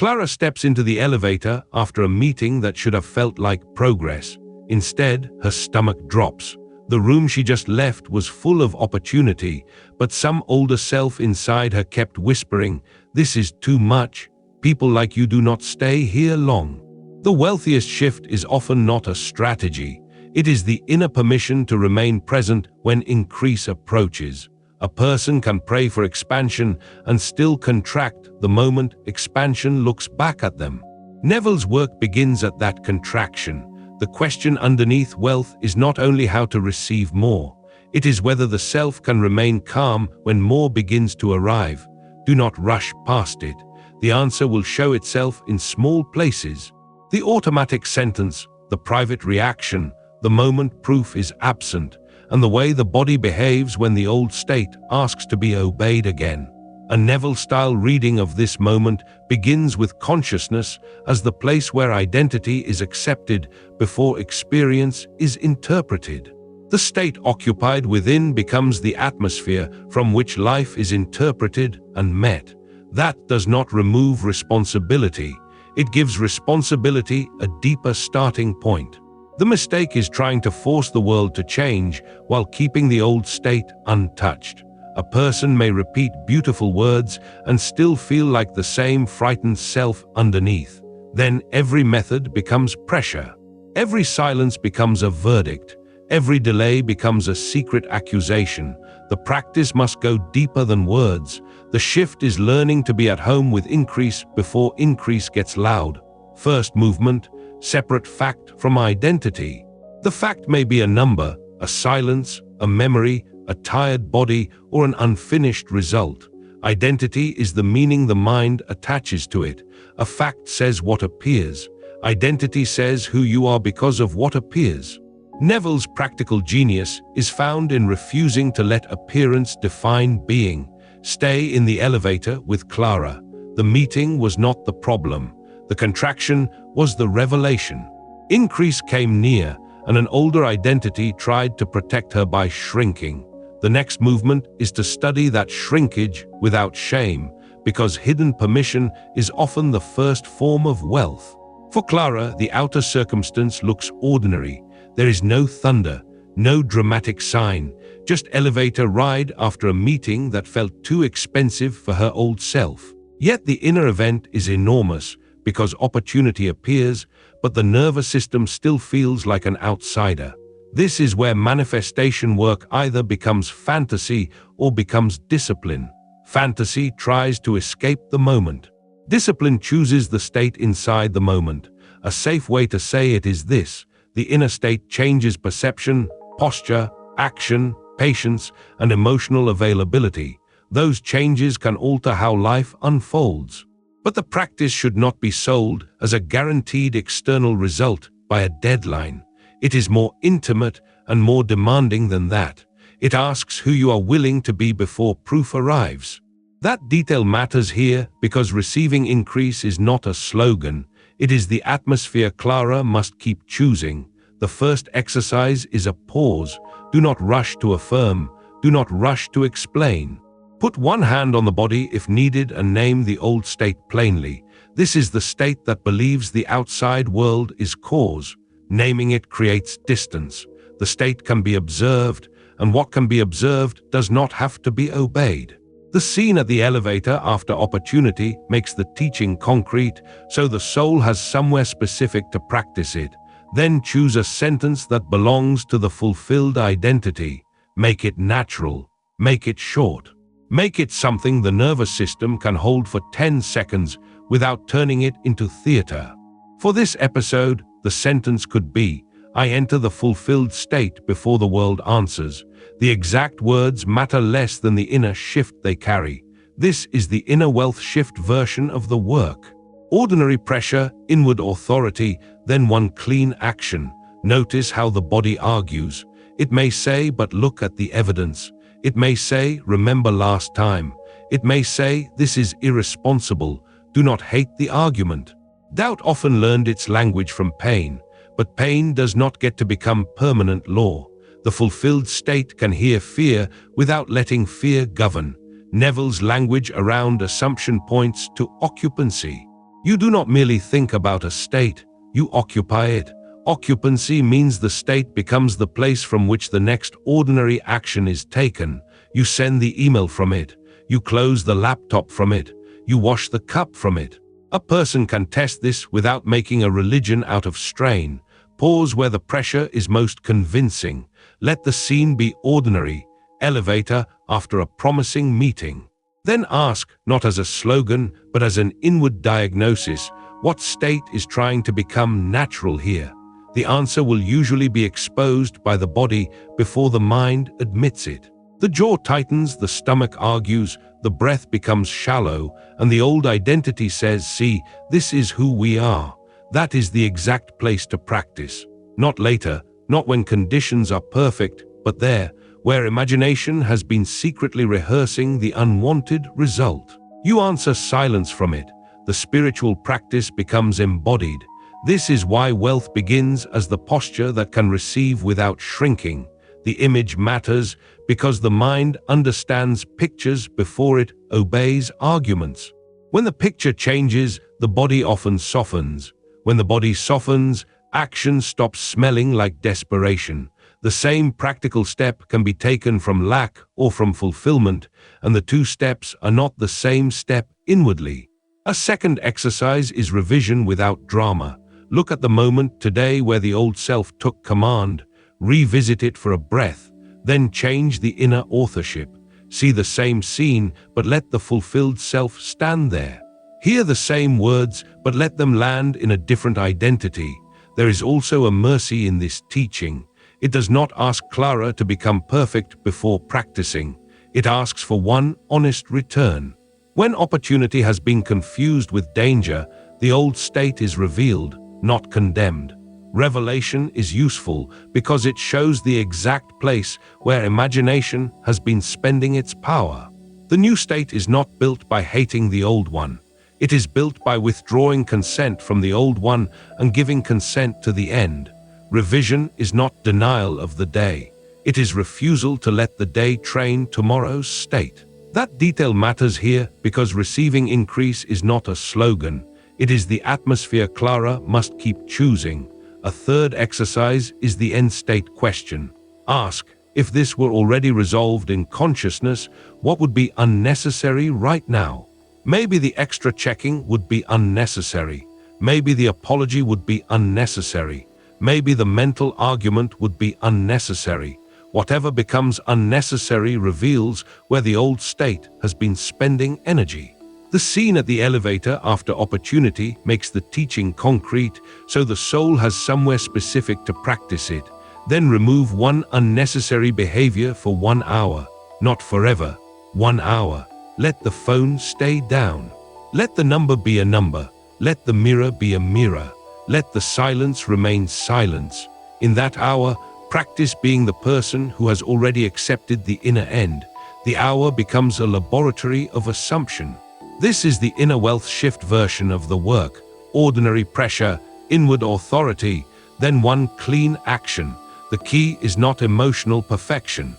Clara steps into the elevator after a meeting that should have felt like progress. Instead, her stomach drops. The room she just left was full of opportunity, but some older self inside her kept whispering, "This is too much. People like you do not stay here long." The wealthiest shift is often not a strategy. It is the inner permission to remain present when increase approaches. A person can pray for expansion and still contract the moment expansion looks back at them. Neville's work begins at that contraction. The question underneath wealth is not only how to receive more, it is whether the self can remain calm when more begins to arrive. Do not rush past it. The answer will show itself in small places. The automatic sentence, the private reaction, the moment proof is absent, and the way the body behaves when the old state asks to be obeyed again. A Neville-style reading of this moment begins with consciousness as the place where identity is accepted before experience is interpreted. The state occupied within becomes the atmosphere from which life is interpreted and met. That does not remove responsibility. It gives responsibility a deeper starting point. The mistake is trying to force the world to change while keeping the old state untouched. A person may repeat beautiful words and still feel like the same frightened self underneath. Then every method becomes pressure. Every silence becomes a verdict. Every delay becomes a secret accusation. The practice must go deeper than words. The shift is learning to be at home with increase before increase gets loud. First movement, separate fact from identity. The fact may be a number, a silence, a memory, a tired body, or an unfinished result. Identity is the meaning the mind attaches to it. A fact says what appears. Identity says who you are because of what appears. Neville's practical genius is found in refusing to let appearance define being. Stay in the elevator with Clara. The meeting was not the problem. The contraction was the revelation. Increase came near, and an older identity tried to protect her by shrinking. The next movement is to study that shrinkage without shame, because hidden permission is often the first form of wealth. For Clara, the outer circumstance looks ordinary. There is no thunder, no dramatic sign, just elevator ride after a meeting that felt too expensive for her old self. Yet the inner event is enormous, because opportunity appears, but the nervous system still feels like an outsider. This is where manifestation work either becomes fantasy or becomes discipline. Fantasy tries to escape the moment. Discipline chooses the state inside the moment. A safe way to say it is this: the inner state changes perception, posture, action, patience, and emotional availability. Those changes can alter how life unfolds. But the practice should not be sold as a guaranteed external result by a deadline. It is more intimate and more demanding than that. It asks who you are willing to be before proof arrives. That detail matters here because receiving increase is not a slogan. It is the atmosphere Clara must keep choosing. The first exercise is a pause. Do not rush to affirm. Do not rush to explain. Put one hand on the body if needed and name the old state plainly. This is the state that believes the outside world is cause. Naming it creates distance. The state can be observed, and what can be observed does not have to be obeyed. The scene at the elevator after opportunity makes the teaching concrete, so the soul has somewhere specific to practice it. Then choose a sentence that belongs to the fulfilled identity. Make it natural. Make it short. Make it something the nervous system can hold for 10 seconds without turning it into theater. For this episode, the sentence could be, I enter the fulfilled state before the world answers. The exact words matter less than the inner shift they carry. This is the inner wealth shift version of the work. Ordinary pressure, inward authority, then one clean action. Notice how the body argues. It may say, but look at the evidence. It may say, remember last time. It may say, this is irresponsible. Do not hate the argument. Doubt often learned its language from pain, but pain does not get to become permanent law. The fulfilled state can hear fear without letting fear govern. Neville's language around assumption points to occupancy. You do not merely think about a state, you occupy it. Occupancy means the state becomes the place from which the next ordinary action is taken. You send the email from it. You close the laptop from it. You wash the cup from it. A person can test this without making a religion out of strain. Pause where the pressure is most convincing. Let the scene be ordinary. Elevator after a promising meeting. Then ask, not as a slogan, but as an inward diagnosis, what state is trying to become natural here? The answer will usually be exposed by the body before the mind admits it. The jaw tightens, the stomach argues, the breath becomes shallow, and the old identity says, see, this is who we are. That is the exact place to practice. Not later, not when conditions are perfect, but there, where imagination has been secretly rehearsing the unwanted result. You answer silence from it. The spiritual practice becomes embodied. This is why wealth begins as the posture that can receive without shrinking. The image matters because the mind understands pictures before it obeys arguments. When the picture changes, the body often softens. When the body softens, action stops smelling like desperation. The same practical step can be taken from lack or from fulfillment, and the two steps are not the same step inwardly. A second exercise is revision without drama. Look at the moment today where the old self took command, revisit it for a breath, then change the inner authorship. See the same scene, but let the fulfilled self stand there. Hear the same words, but let them land in a different identity. There is also a mercy in this teaching. It does not ask Clara to become perfect before practicing. It asks for one honest return. When opportunity has been confused with danger, the old state is revealed, not condemned. Revelation is useful because it shows the exact place where imagination has been spending its power. The new state is not built by hating the old one. It is built by withdrawing consent from the old one and giving consent to the end. Revision is not denial of the day. It is refusal to let the day train tomorrow's state. That detail matters here because receiving increase is not a slogan. It is the atmosphere Clara must keep choosing. A third exercise is the end state question. Ask, if this were already resolved in consciousness, what would be unnecessary right now? Maybe the extra checking would be unnecessary. Maybe the apology would be unnecessary. Maybe the mental argument would be unnecessary. Whatever becomes unnecessary reveals where the old state has been spending energy. The scene at the elevator after opportunity makes the teaching concrete, so the soul has somewhere specific to practice it. Then remove one unnecessary behavior for 1 hour, not forever. 1 hour. Let the phone stay down. Let the number be a number. Let the mirror be a mirror. Let the silence remain silence. In that hour, practice being the person who has already accepted the inner end. The hour becomes a laboratory of assumption. This is the inner wealth shift version of the work. Ordinary pressure, inward authority, then one clean action. The key is not emotional perfection.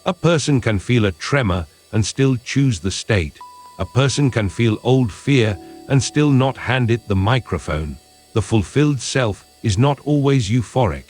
A person can feel a tremor and still choose the state. A person can feel old fear and still not hand it the microphone. The fulfilled self is not always euphoric.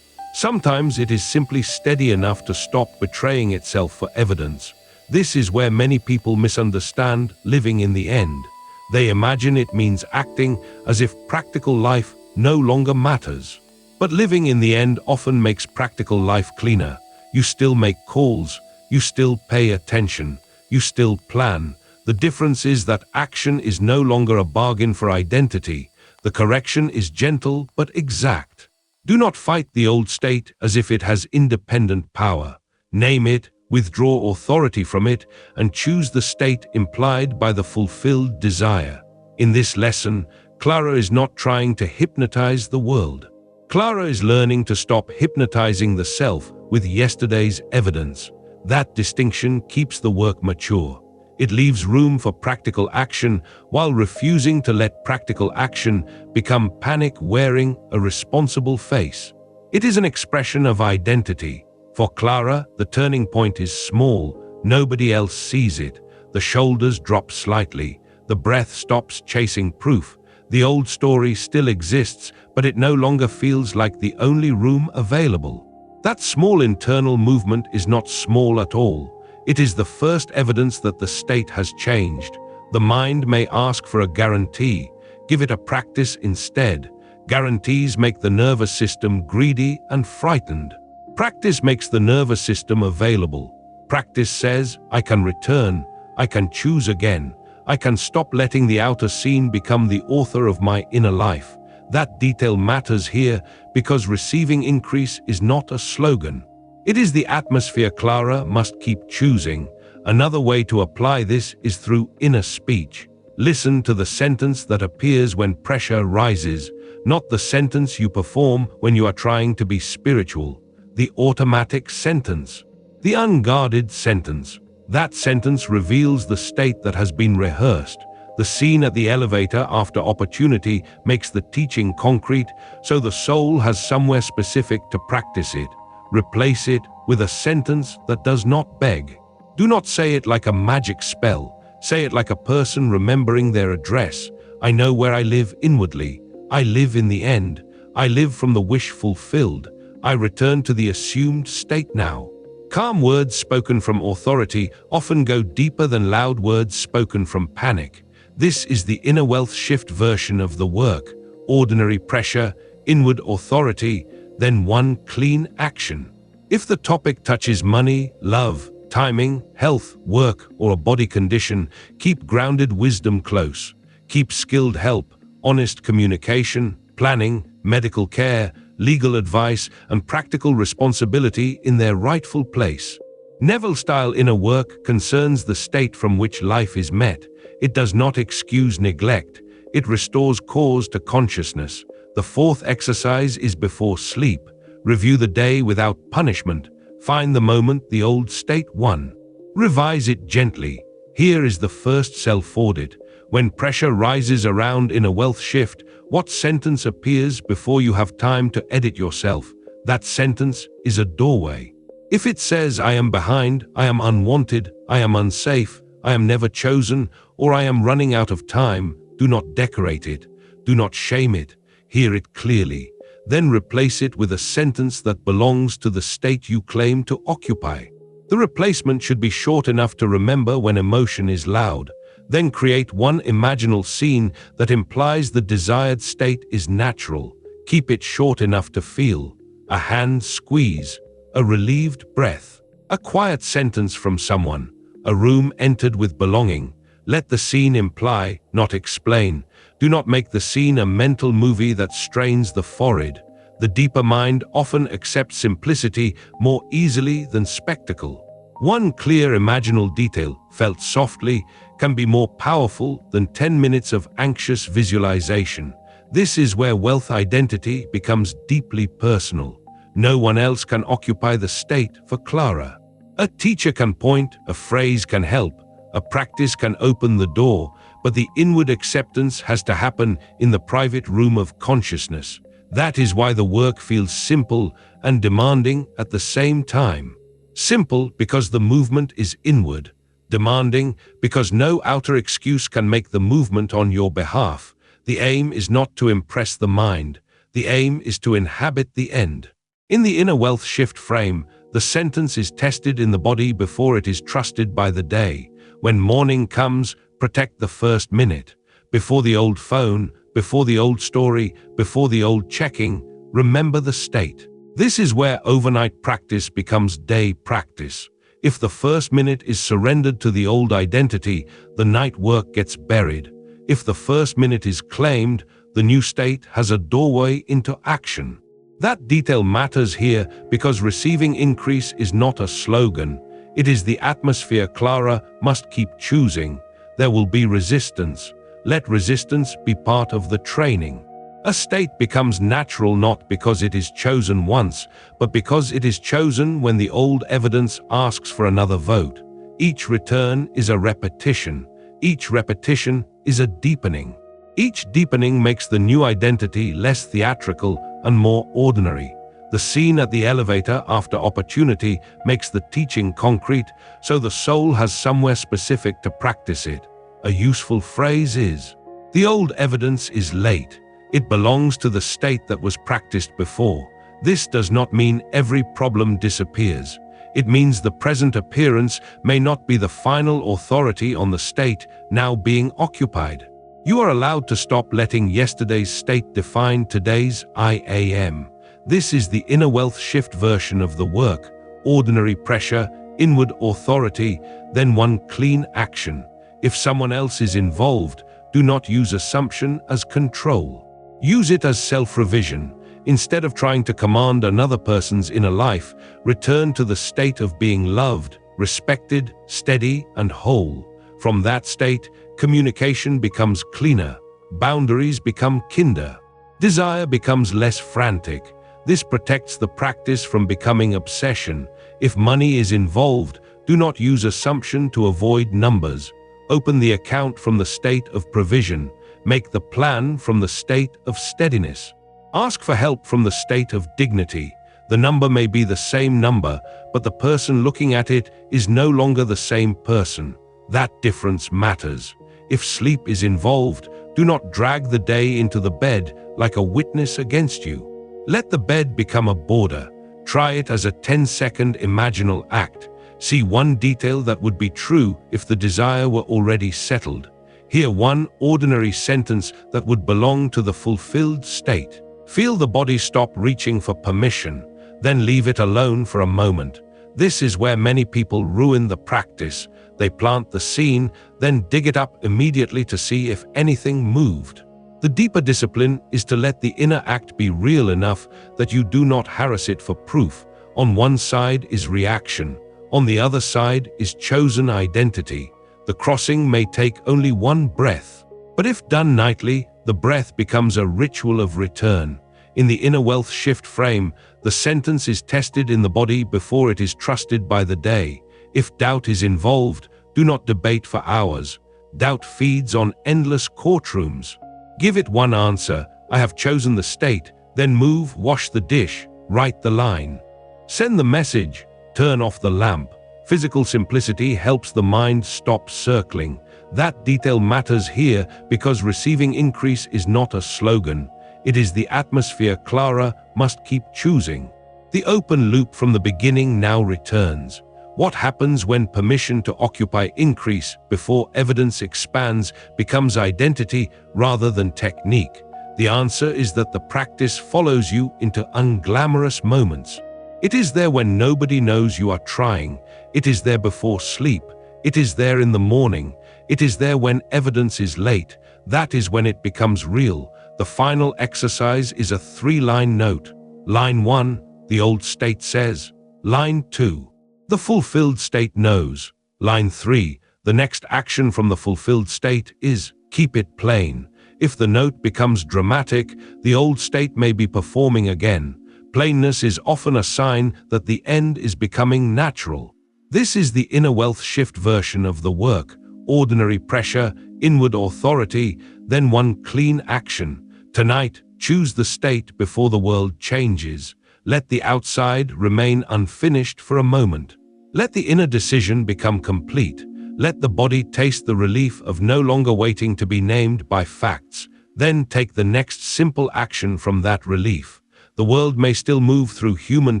Sometimes it is simply steady enough to stop betraying itself for evidence. This is where many people misunderstand living in the end. They imagine it means acting as if practical life no longer matters. But living in the end often makes practical life cleaner. You still make calls, you still pay attention, you still plan. The difference is that action is no longer a bargain for identity. The correction is gentle but exact. Do not fight the old state as if it has independent power. Name it, withdraw authority from it, and choose the state implied by the fulfilled desire. In this lesson, Clara is not trying to hypnotize the world. Clara is learning to stop hypnotizing the self with yesterday's evidence. That distinction keeps the work mature. It leaves room for practical action while refusing to let practical action become panic wearing a responsible face. It is an expression of identity. For Clara, the turning point is small. Nobody else sees it. The shoulders drop slightly. The breath stops chasing proof. The old story still exists, but it no longer feels like the only room available. That small internal movement is not small at all. It is the first evidence that the state has changed. The mind may ask for a guarantee. Give it a practice instead. Guarantees make the nervous system greedy and frightened. Practice makes the nervous system available. Practice says, I can return, I can choose again, I can stop letting the outer scene become the author of my inner life. That detail matters here because receiving increase is not a slogan. It is the atmosphere Clara must keep choosing. Another way to apply this is through inner speech. Listen to the sentence that appears when pressure rises, not the sentence you perform when you are trying to be spiritual. The automatic sentence. The unguarded sentence. That sentence reveals the state that has been rehearsed. The scene at the elevator after opportunity makes the teaching concrete, so the soul has somewhere specific to practice it. Replace it with a sentence that does not beg. Do not say it like a magic spell. Say it like a person remembering their address. I know where I live inwardly. I live in the end. I live from the wish fulfilled. I return to the assumed state now. Calm words spoken from authority often go deeper than loud words spoken from panic. This is the inner wealth shift version of the work. Ordinary pressure, inward authority, then one clean action. If the topic touches money, love, timing, health, work, or a body condition, keep grounded wisdom close. Keep skilled help, honest communication, planning, medical care, legal advice, and practical responsibility in their rightful place. Neville-style inner work concerns the state from which life is met. It does not excuse neglect. It restores cause to consciousness. The fourth exercise is before sleep. Review the day without punishment. Find the moment the old state won. Revise it gently. Here is the first self-audit. When pressure rises around in a wealth shift, what sentence appears before you have time to edit yourself? That sentence is a doorway. If it says, I am behind, I am unwanted, I am unsafe, I am never chosen, or I am running out of time, do not decorate it. Do not shame it. Hear it clearly. Then replace it with a sentence that belongs to the state you claim to occupy. The replacement should be short enough to remember when emotion is loud. Then create one imaginal scene that implies the desired state is natural. Keep it short enough to feel. A hand squeeze, a relieved breath, a quiet sentence from someone, a room entered with belonging. Let the scene imply, not explain. Do not make the scene a mental movie that strains the forehead. The deeper mind often accepts simplicity more easily than spectacle. One clear imaginal detail, felt softly, can be more powerful than 10 minutes of anxious visualization. This is where wealth identity becomes deeply personal. No one else can occupy the state for Clara. A teacher can point, a phrase can help, a practice can open the door, but the inward acceptance has to happen in the private room of consciousness. That is why the work feels simple and demanding at the same time. Simple because the movement is inward. Demanding because no outer excuse can make the movement on your behalf. The aim is not to impress the mind. The aim is to inhabit the end. In the inner wealth shift frame, the sentence is tested in the body before it is trusted by the day. When morning comes, protect the first minute. Before the old phone, before the old story, before the old checking, remember the state. This is where overnight practice becomes day practice. If the first minute is surrendered to the old identity, the night work gets buried. If the first minute is claimed, the new state has a doorway into action. That detail matters here because receiving increase is not a slogan. It is the atmosphere Clara must keep choosing. There will be resistance. Let resistance be part of the training. A state becomes natural not because it is chosen once, but because it is chosen when the old evidence asks for another vote. Each return is a repetition. Each repetition is a deepening. Each deepening makes the new identity less theatrical and more ordinary. The scene at the elevator after opportunity makes the teaching concrete, so the soul has somewhere specific to practice it. A useful phrase is, The old evidence is late. It belongs to the state that was practiced before. This does not mean every problem disappears. It means the present appearance may not be the final authority on the state now being occupied. You are allowed to stop letting yesterday's state define today's I am. This is the inner wealth shift version of the work: ordinary pressure, inward authority, then one clean action. If someone else is involved, do not use assumption as control. Use it as self-revision. Instead of trying to command another person's inner life, return to the state of being loved, respected, steady, and whole. From that state, communication becomes cleaner, boundaries become kinder, desire becomes less frantic. This protects the practice from becoming obsession. If money is involved, do not use assumption to avoid numbers. Open the account from the state of provision. Make the plan from the state of steadiness. Ask for help from the state of dignity. The number may be the same number, but the person looking at it is no longer the same person. That difference matters. If sleep is involved, do not drag the day into the bed like a witness against you. Let the bed become a border. Try it as a 10-second imaginal act. See one detail that would be true if the desire were already settled. Hear one ordinary sentence that would belong to the fulfilled state. Feel the body stop reaching for permission, then leave it alone for a moment. This is where many people ruin the practice. They plant the scene, then dig it up immediately to see if anything moved. The deeper discipline is to let the inner act be real enough that you do not harass it for proof. On one side is reaction. On the other side is chosen identity. The crossing may take only one breath, but if done nightly, the breath becomes a ritual of return. In the inner wealth shift frame, the sentence is tested in the body before it is trusted by the day. If doubt is involved, do not debate for hours. Doubt feeds on endless courtrooms. Give it one answer: I have chosen the state. Then move, wash the dish, write the line. Send the message, turn off the lamp. Physical simplicity helps the mind stop circling. That detail matters here because receiving increase is not a slogan. It is the atmosphere Clara must keep choosing. The open loop from the beginning now returns. What happens when permission to occupy increase before evidence expands becomes identity rather than technique? The answer is that the practice follows you into unglamorous moments. It is there when nobody knows you are trying. It is there before sleep. It is there in the morning. It is there when evidence is late. That is when it becomes real. The final exercise is a 3-line note. Line 1, the old state says. Line 2, the fulfilled state knows. Line 3, the next action from the fulfilled state is keep it plain. If the note becomes dramatic, the old state may be performing again. Plainness is often a sign that the end is becoming natural. This is the inner wealth shift version of the work: ordinary pressure, inward authority, then one clean action. Tonight, choose the state before the world changes. Let the outside remain unfinished for a moment. Let the inner decision become complete. Let the body taste the relief of no longer waiting to be named by facts. Then take the next simple action from that relief. The world may still move through human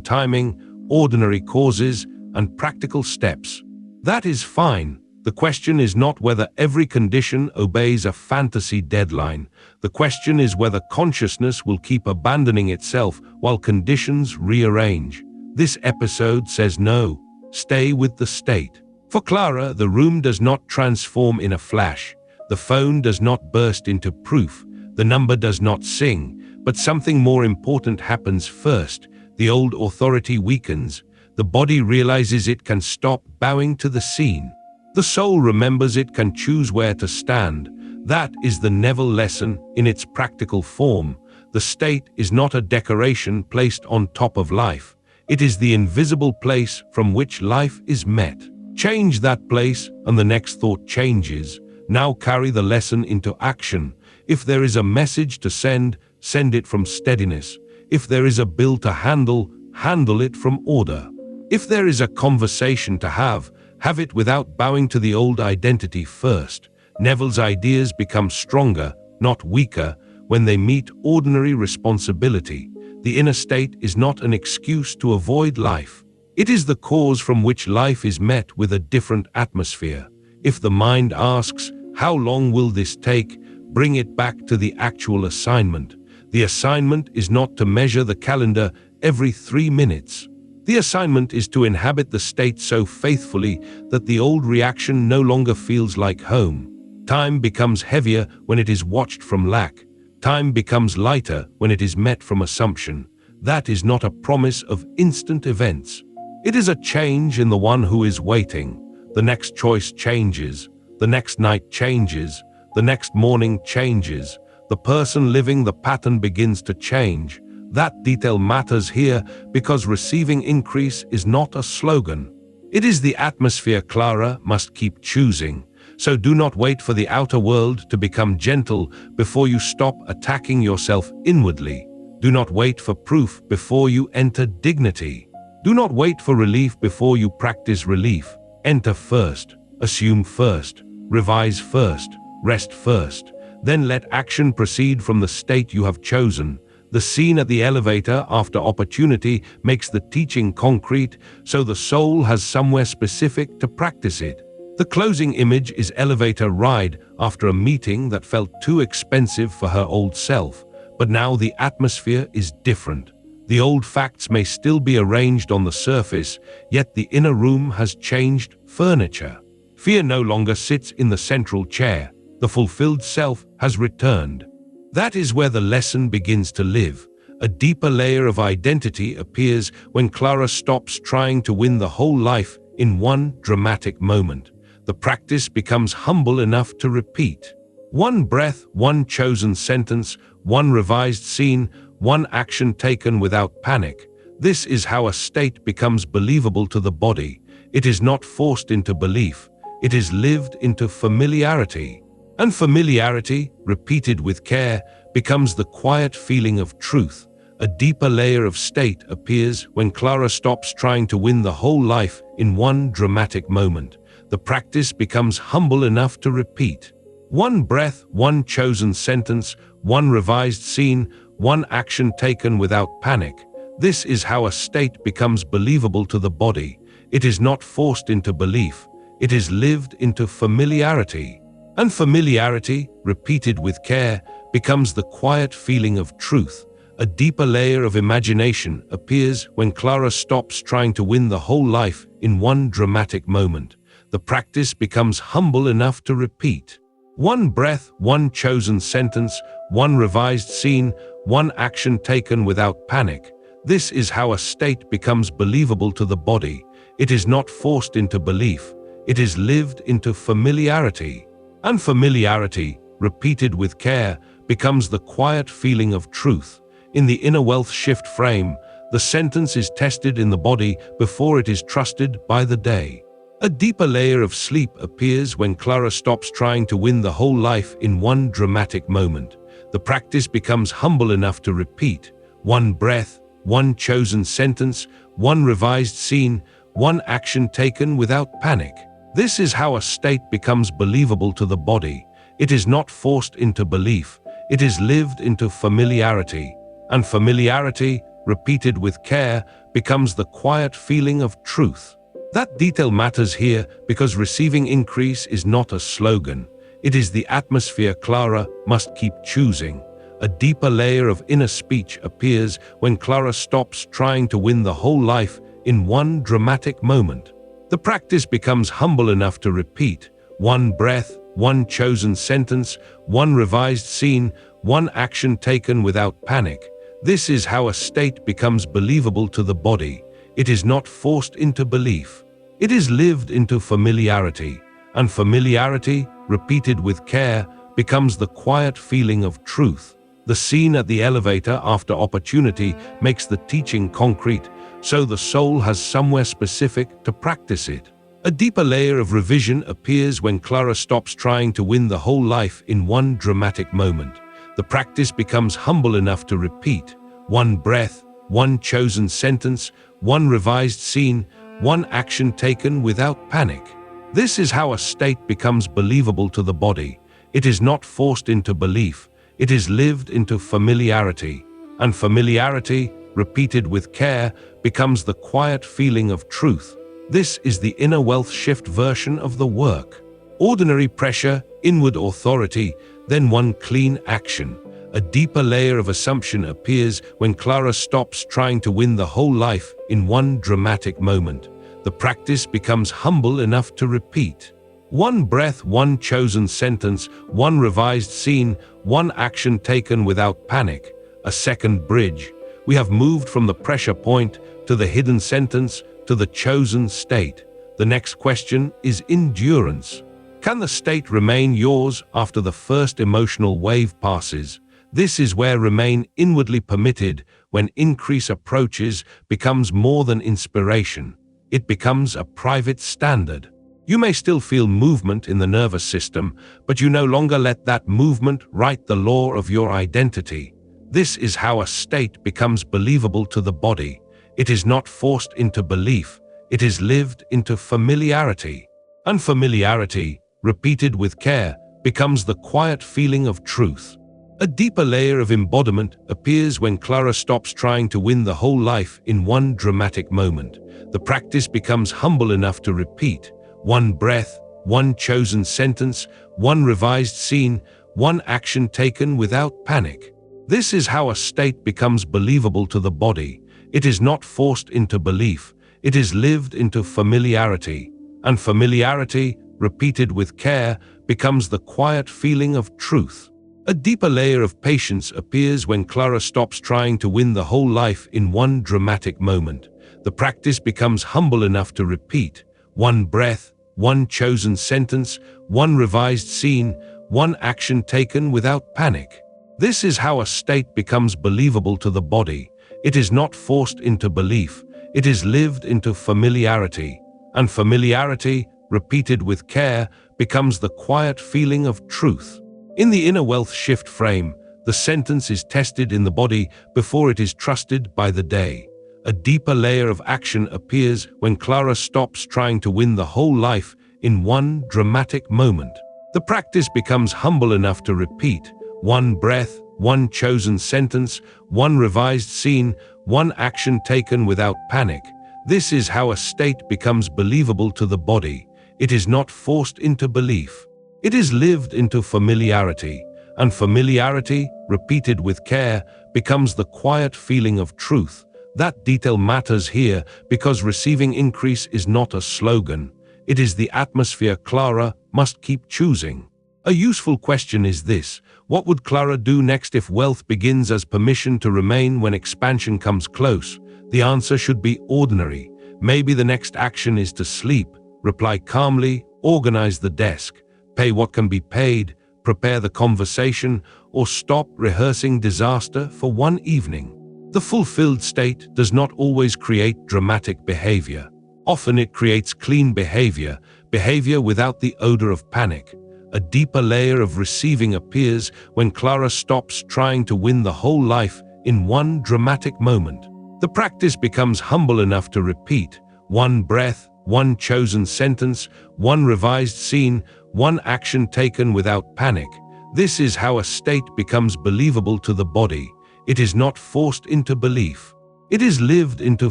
timing, ordinary causes, and practical steps. That is fine. The question is not whether every condition obeys a fantasy deadline. The question is whether consciousness will keep abandoning itself while conditions rearrange. This episode says no. Stay with the state. For Clara, the room does not transform in a flash. The phone does not burst into proof. The number does not sing. But something more important happens first. The old authority weakens. The body realizes it can stop bowing to the scene. The soul remembers it can choose where to stand. That is the Neville lesson in its practical form. The state is not a decoration placed on top of life. It is the invisible place from which life is met. Change that place and the next thought changes. Now carry the lesson into action. If there is a message to send, send it from steadiness. If there is a bill to handle, handle it from order. If there is a conversation to have it without bowing to the old identity first. Neville's ideas become stronger not weaker, when they meet ordinary responsibility. The inner state is not an excuse to avoid life. It is the cause from which life is met with a different atmosphere. If the mind asks, "How long will this take?" bring it back to the actual assignment. The assignment is not to measure the calendar every 3 minutes. The assignment is to inhabit the state so faithfully that the old reaction no longer feels like home. Time becomes heavier when it is watched from lack. Time becomes lighter when it is met from assumption. That is not a promise of instant events. It is a change in the one who is waiting. The next choice changes. The next night changes. The next morning changes. The person living the pattern begins to change. That detail matters here because receiving increase is not a slogan. It is the atmosphere Clara must keep choosing. So do not wait for the outer world to become gentle before you stop attacking yourself inwardly. Do not wait for proof before you enter dignity. Do not wait for relief before you practice relief. Enter first, assume first, revise first, rest first. Then let action proceed from the state you have chosen. The scene at the elevator after opportunity makes the teaching concrete, so the soul has somewhere specific to practice it. The closing image is elevator ride after a meeting that felt too expensive for her old self, but now the atmosphere is different. The old facts may still be arranged on the surface, yet the inner room has changed furniture. Fear no longer sits in the central chair. The fulfilled self has returned. That is where the lesson begins to live. A deeper layer of identity appears when Clara stops trying to win the whole life in one dramatic moment. The practice becomes humble enough to repeat. One breath, one chosen sentence, one revised scene, one action taken without panic. This is how a state becomes believable to the body. It is not forced into belief. It is lived into familiarity. And familiarity, repeated with care, becomes the quiet feeling of truth. A deeper layer of state appears when Clara stops trying to win the whole life in one dramatic moment. The practice becomes humble enough to repeat. One breath, one chosen sentence, one revised scene, one action taken without panic. This is how a state becomes believable to the body. It is not forced into belief. It is lived into familiarity. And familiarity, repeated with care, becomes the quiet feeling of truth. A deeper layer of imagination appears when Clara stops trying to win the whole life in one dramatic moment. The practice becomes humble enough to repeat. One breath, one chosen sentence, one revised scene, one action taken without panic. This is how a state becomes believable to the body. It is not forced into belief. It is lived into familiarity. And familiarity, repeated with care, becomes the quiet feeling of truth. In the inner wealth shift frame, the sentence is tested in the body before it is trusted by the day. A deeper layer of sleep appears when Clara stops trying to win the whole life in one dramatic moment. The practice becomes humble enough to repeat. One breath, one chosen sentence, one revised scene, one action taken without panic. This is how a state becomes believable to the body. It is not forced into belief. It is lived into familiarity. And familiarity, repeated with care, becomes the quiet feeling of truth. That detail matters here because receiving increase is not a slogan. It is the atmosphere Clara must keep choosing. A deeper layer of inner speech appears when Clara stops trying to win the whole life in one dramatic moment. The practice becomes humble enough to repeat. One breath, one chosen sentence, one revised scene, one action taken without panic. This is how a state becomes believable to the body. It is not forced into belief. It is lived into familiarity. And familiarity, repeated with care, becomes the quiet feeling of truth. The scene at the elevator after opportunity makes the teaching concrete, so the soul has somewhere specific to practice it. A deeper layer of revision appears when Clara stops trying to win the whole life in one dramatic moment. The practice becomes humble enough to repeat. One breath, one chosen sentence, one revised scene, one action taken without panic. This is how a state becomes believable to the body. It is not forced into belief. It is lived into familiarity, and familiarity, repeated with care, becomes the quiet feeling of truth. This is the inner wealth shift version of the work. Ordinary pressure, inward authority, then one clean action. A deeper layer of assumption appears when Clara stops trying to win the whole life in one dramatic moment. The practice becomes humble enough to repeat. One breath, one chosen sentence, one revised scene, one action taken without panic. A second bridge. We have moved from the pressure point to the hidden sentence to the chosen state. The next question is endurance. Can the state remain yours after the first emotional wave passes? This is where remain inwardly permitted when increase approaches becomes more than inspiration. It becomes a private standard. You may still feel movement in the nervous system, but you no longer let that movement write the law of your identity. This is how a state becomes believable to the body. It is not forced into belief, it is lived into familiarity. And familiarity, repeated with care, becomes the quiet feeling of truth. A deeper layer of embodiment appears when Clara stops trying to win the whole life in one dramatic moment. The practice becomes humble enough to repeat. One breath, one chosen sentence, one revised scene, one action taken without panic. This is how a state becomes believable to the body. It is not forced into belief, it is lived into familiarity. And familiarity, repeated with care, becomes the quiet feeling of truth. A deeper layer of patience appears when Clara stops trying to win the whole life in one dramatic moment. The practice becomes humble enough to repeat. One breath, one chosen sentence, one revised scene, one action taken without panic. This is how a state becomes believable to the body. It is not forced into belief, it is lived into familiarity. And familiarity, repeated with care, becomes the quiet feeling of truth. In the inner wealth shift frame, the sentence is tested in the body before it is trusted by the day. A deeper layer of action appears when Clara stops trying to win the whole life in one dramatic moment. The practice becomes humble enough to repeat. One breath, one chosen sentence, one revised scene, one action taken without panic. This is how a state becomes believable to the body. It is not forced into belief. It is lived into familiarity, and familiarity, repeated with care, becomes the quiet feeling of truth. That detail matters here because receiving increase is not a slogan. It is the atmosphere Clara must keep choosing. A useful question is this: what would Clara do next if wealth begins as permission to remain when expansion comes close? The answer should be ordinary. Maybe the next action is to sleep, reply calmly, organize the desk, pay what can be paid, prepare the conversation, or stop rehearsing disaster for one evening. The fulfilled state does not always create dramatic behavior. Often it creates clean behavior, behavior without the odor of panic. A deeper layer of receiving appears when Clara stops trying to win the whole life in one dramatic moment. The practice becomes humble enough to repeat. One breath, one chosen sentence, one revised scene, one action taken without panic. This is how a state becomes believable to the body. It is not forced into belief. It is lived into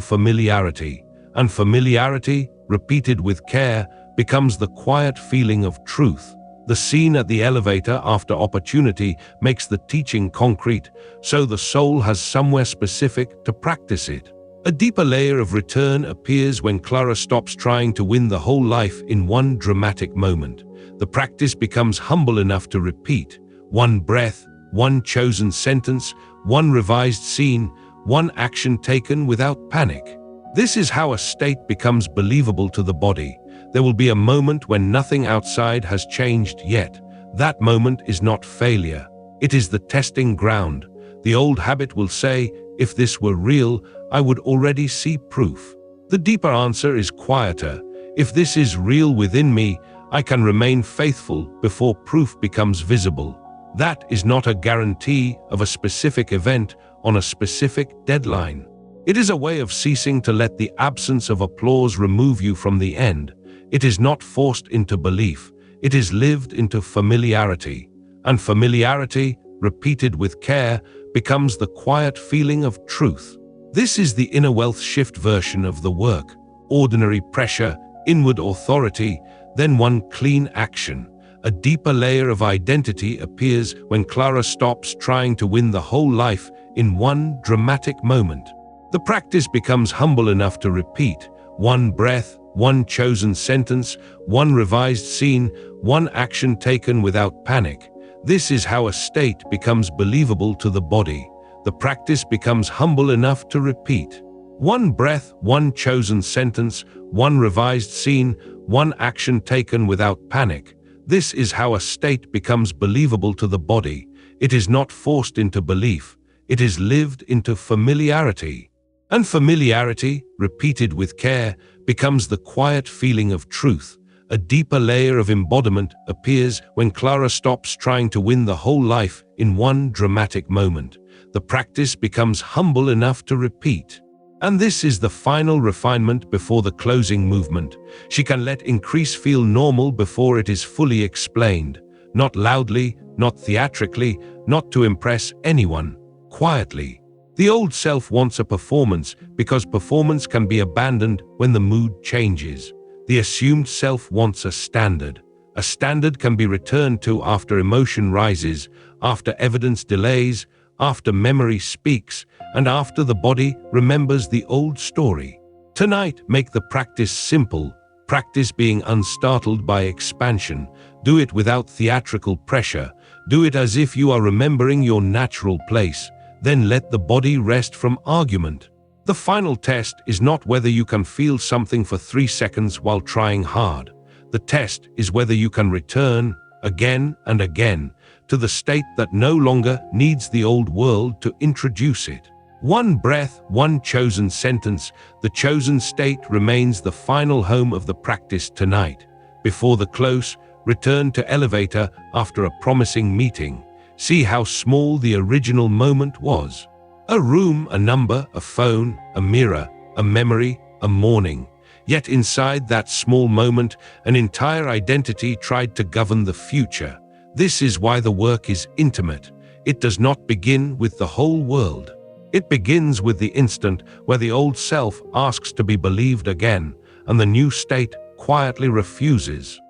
familiarity, and familiarity, repeated with care, becomes the quiet feeling of truth. The scene at the elevator after opportunity makes the teaching concrete, so the soul has somewhere specific to practice it. A deeper layer of return appears when Clara stops trying to win the whole life in one dramatic moment. The practice becomes humble enough to repeat. One breath, one chosen sentence, one revised scene, one action taken without panic. This is how a state becomes believable to the body. There will be a moment when nothing outside has changed yet. That moment is not failure. It is the testing ground. The old habit will say, if this were real, I would already see proof. The deeper answer is quieter. If this is real within me, I can remain faithful before proof becomes visible. That is not a guarantee of a specific event on a specific deadline. It is a way of ceasing to let the absence of applause remove you from the end. It is not forced into belief. It is lived into familiarity. And familiarity, repeated with care, becomes the quiet feeling of truth. This is the inner wealth shift version of the work. Ordinary pressure, inward authority, then one clean action. A deeper layer of identity appears when Clara stops trying to win the whole life in one dramatic moment. The practice becomes humble enough to repeat. One breath, one chosen sentence, one revised scene, one action taken without panic. This is how a state becomes believable to the body. The practice becomes humble enough to repeat. One breath, one chosen sentence, one revised scene, one action taken without panic. This is how a state becomes believable to the body. It is not forced into belief. It is lived into familiarity. And familiarity, repeated with care, becomes the quiet feeling of truth. A deeper layer of embodiment appears when Clara stops trying to win the whole life in one dramatic moment. The practice becomes humble enough to repeat. And this is the final refinement before the closing movement. She can let increase feel normal before it is fully explained. Not loudly, not theatrically, not to impress anyone. Quietly. The old self wants a performance because performance can be abandoned when the mood changes. The assumed self wants a standard. A standard can be returned to after emotion rises, after evidence delays, after memory speaks, and after the body remembers the old story. Tonight, make the practice simple. Practice being unstartled by expansion. Do it without theatrical pressure. Do it as if you are remembering your natural place. Then let the body rest from argument. The final test is not whether you can feel something for 3 seconds while trying hard. The test is whether you can return, again and again, to the state that no longer needs the old world to introduce it. One breath, one chosen sentence, the chosen state remains the final home of the practice tonight. Before the close, return to elevator after a promising meeting. See how small the original moment was. A room, a number, a phone, a mirror, a memory, a morning. Yet inside that small moment, an entire identity tried to govern the future. This is why the work is intimate. It does not begin with the whole world. It begins with the instant where the old self asks to be believed again, and the new state quietly refuses.